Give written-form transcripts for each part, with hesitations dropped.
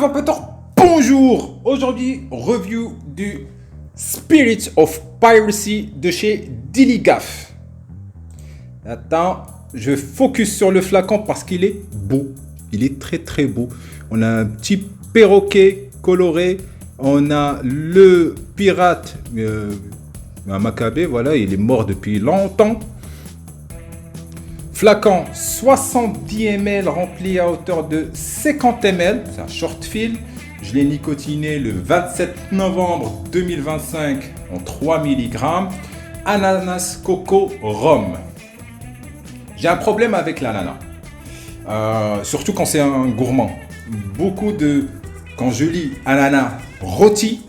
vapoteur, bonjour. Aujourd'hui, review du Spirit of Piracy de chez Dilligaf. Attends, je focus sur le flacon parce qu'il est beau. Il est très très beau. On a un petit perroquet coloré. On a le pirate, un macabé, voilà, il est mort depuis longtemps. Flacon 70 ml rempli à hauteur de 50 ml, c'est un short fill. Je l'ai nicotiné le 27 novembre 2025 en 3 mg. Ananas, coco, rhum. J'ai un problème avec l'ananas, surtout quand c'est un gourmand. Quand je lis ananas rôti,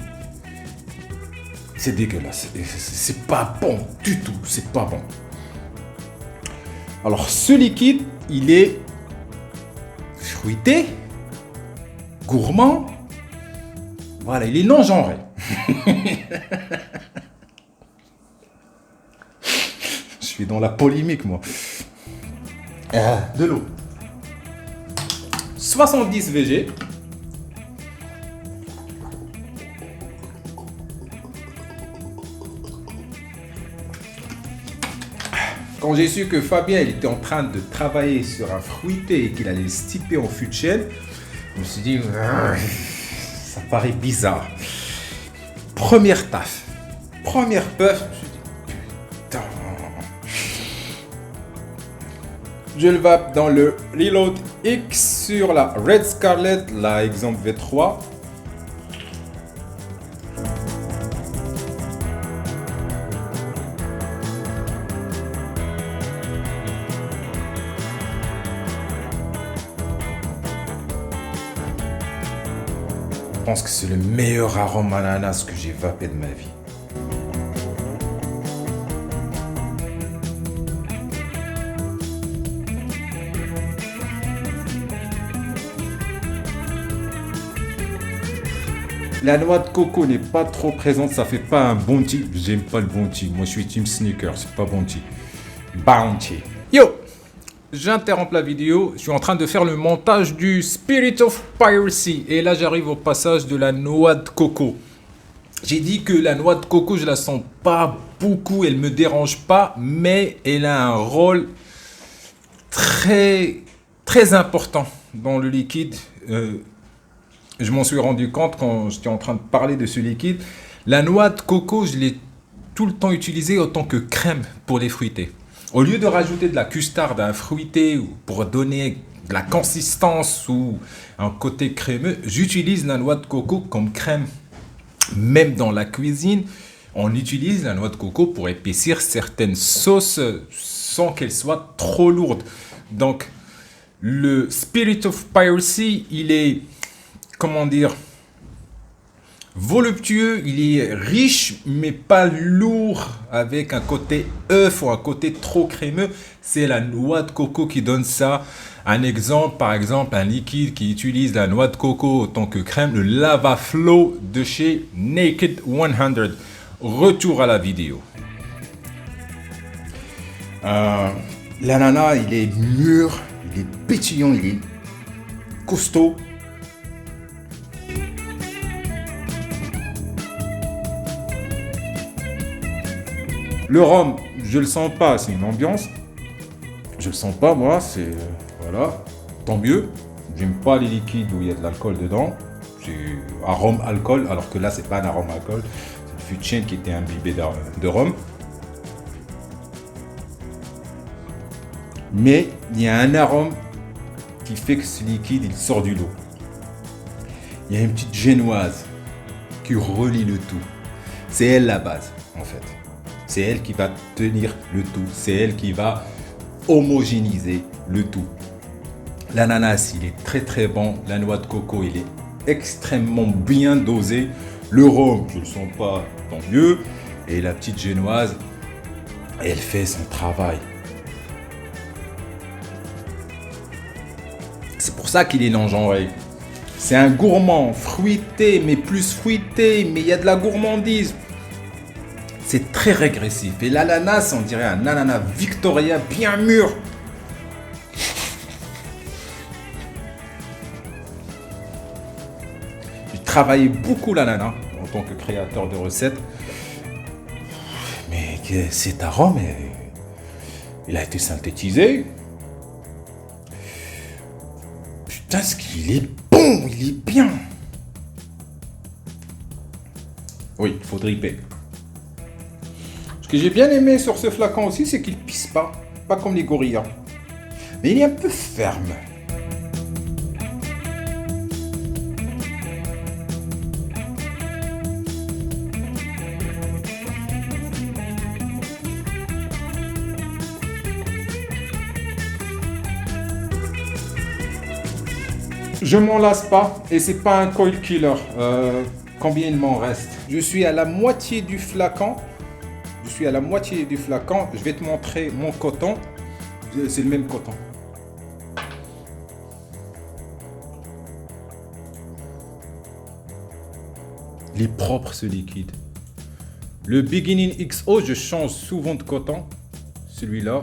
c'est dégueulasse. C'est pas bon du tout, c'est pas bon. Alors ce liquide, il est fruité, gourmand, voilà, il est non genré. Je suis dans la polémique moi. De l'eau. 70 VG. Quand j'ai su que Fabien il était en train de travailler sur un fruité et qu'il allait le stiper en fût de chêne, je me suis dit, ça paraît bizarre. Première taf, première puff, je me suis dit, putain. Je le vape dans le Reload X sur la Red Scarlet, la exemple V3. Je pense que c'est le meilleur arôme ananas que j'ai vapé de ma vie. La noix de coco n'est pas trop présente, ça fait pas un bounty. J'aime pas le bounty. Moi je suis team sneaker, c'est pas bounty. Bounty. Yo! J'interromps la vidéo, je suis en train de faire le montage du Spirit of Piracy. Et là, j'arrive au passage de la noix de coco. J'ai dit que la noix de coco, je la sens pas beaucoup, elle me dérange pas, mais elle a un rôle très, très important dans le liquide. Je m'en suis rendu compte quand j'étais en train de parler de ce liquide. La noix de coco, je l'ai tout le temps utilisée en tant que crème pour les fruités. Au lieu de rajouter de la custarde à un fruité pour donner de la consistance ou un côté crémeux, j'utilise la noix de coco comme crème. Même dans la cuisine, on utilise la noix de coco pour épaissir certaines sauces sans qu'elles soient trop lourdes. Donc, le Spirit of Piracy, il est, comment dire, voluptueux, il est riche mais pas lourd avec un côté œuf ou un côté trop crémeux. C'est la noix de coco qui donne ça. Un exemple, par exemple, un liquide qui utilise la noix de coco en tant que crème, le Lava Flow de chez Naked 100. Retour à la vidéo. L'ananas, il est mûr, il est pétillant, il est costaud. Le rhum, je le sens pas, c'est une ambiance. Je le sens pas, moi, c'est... voilà, tant mieux. J'aime pas les liquides où il y a de l'alcool dedans. C'est arôme alcool, alors que là, c'est pas un arôme alcool. C'est le fût de chêne qui était imbibé de rhum. Mais il y a un arôme qui fait que ce liquide, il sort du lot. Il y a une petite génoise qui relie le tout. C'est elle la base, en fait. C'est elle qui va tenir le tout. C'est elle qui va homogénéiser le tout. L'ananas, il est très très bon. La noix de coco, il est extrêmement bien dosé. Le rhum, je ne le sens pas, tant mieux. Et la petite génoise, elle fait son travail. C'est pour ça qu'il est non-genré. C'est un gourmand, fruité, mais plus fruité, mais il y a de la gourmandise. C'est très régressif. Et l'ananas, on dirait un ananas Victoria bien mûr. travaillé beaucoup l'ananas en tant que créateur de recettes. Mais cet arôme, il a été synthétisé. Putain, ce qu'il est bon, il est bien. Oui, il faut dripper. Ce que j'ai bien aimé sur ce flacon aussi, c'est qu'il pisse pas comme les gorillas. Mais il est un peu ferme. Je m'en lasse pas et c'est pas un coil killer. Combien il m'en reste? Je suis à la moitié du flacon. Je vais te montrer mon coton. C'est le même coton. Il est propre ce liquide. Le Beginning XO, je change souvent de coton. Celui-là,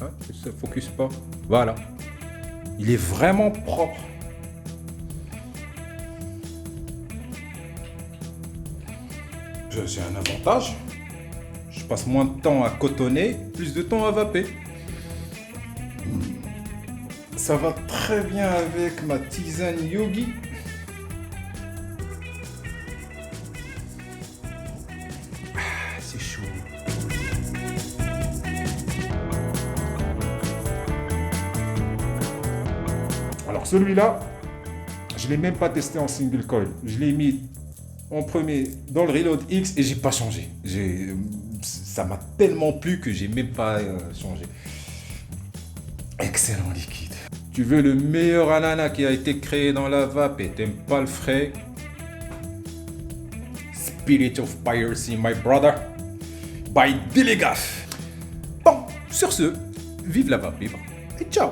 hein, ça ne focus pas. Voilà. Il est vraiment propre. J'ai un avantage. Je passe moins de temps à cotonner, plus de temps à vaper. Ça va très bien avec ma tisane yogi. C'est chaud. Alors celui-là, je ne l'ai même pas testé en single coil. Je l'ai mis en premier dans le Reload X et j'ai pas changé. Ça m'a tellement plu que j'ai même pas changé. Excellent liquide. Tu veux le meilleur ananas qui a été créé dans la vape et t'aimes pas le frais? Spirit of Piracy, my brother. By Delegaf. Bon, sur ce, vive la vape libre et ciao.